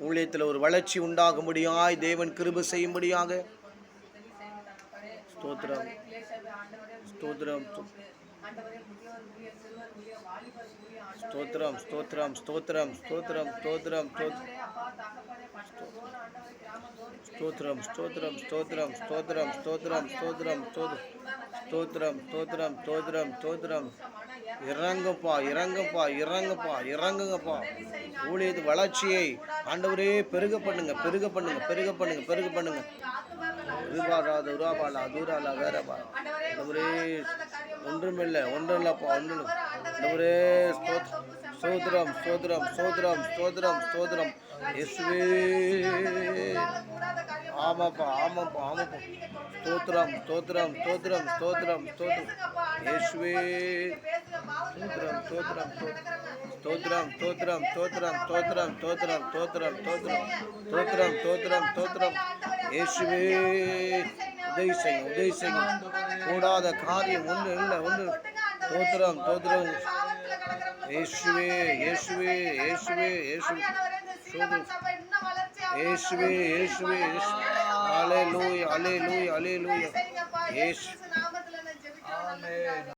ஊழியத்தில் ஒரு வளர்ச்சி உண்டாகும்படியாய் தேவன் கிருபை செய்யும்படியாக ஸ்தோத்திரம் ஸ்தோத்திரம் ஸ்தோத்திரம் ஸ்தோத்திரம் ஸ்தோத்திரம் ஸ்தோத்திரம் ஸ்தோத்திரம் ஸ்தோத்திரம் ஸ்தோத்திரம் ஸ்தோத்திரம் ஸ்தோத்திரம் ஸ்தோத்திரம் ஸ்தோத்திரம் ஸ்தோத்திரம் ஸ்தோத்திரம் ஸ்தோத்திரம் ஸ்தோத்திரம் இறங்குப்பா இறங்குப்பா இறங்குப்பா இறங்குங்கப்பா. ஊழியது வளர்ச்சியை ஆண்டவரே பெருக பண்ணுங்க பெருக பண்ணுங்க பெருக பண்ணுங்க பெருக பண்ணுங்க. வேறப்பா ஒன்றுமில்லை ஒன்றுமில்லப்பா ஒன்றும் ஆண்டவரே ஸ்தோத்திரம் ஸ்தோத்திரம் ஸ்தோத்திரம் ஸ்தோத்திரம் ஸ்தோத்திரம் இயேசுவே. ஆமாப்பா ஆமாப்பா ஆமாப்பா ஸ்தோத்திரம் ஸ்தோத்திரம் ஸ்தோத்திரம் ஸ்தோத்திரம் ஸ்தோத்திரம் இயேசுவே. ஸ்தோத்திரம் ஸ்தோத்திரம் ஸ்தோத்திரம் ஸ்தோத்திரம் ஸ்தோத்திரம் ஸ்தோத்திரம் ஸ்தோத்திரம் ஸ்தோத்திரம் ஸ்தோத்திரம் ஸ்தோத்திரம் ஸ்தோத்திரம் இயேசுவே. உதவி செய்யும் உதவி செய்யும். கூடாத காரியம் ஒன்று இல்லை ஒன்று. ஸ்தோத்திரம் ஸ்தோத்திரம் இயேசுவே இயேசுவே இயேசுவே இயேசுவே இயேசுவே இயேசுவே அல்லேலூயா அல்லேலூயா அல்லேலூயா இயேசு.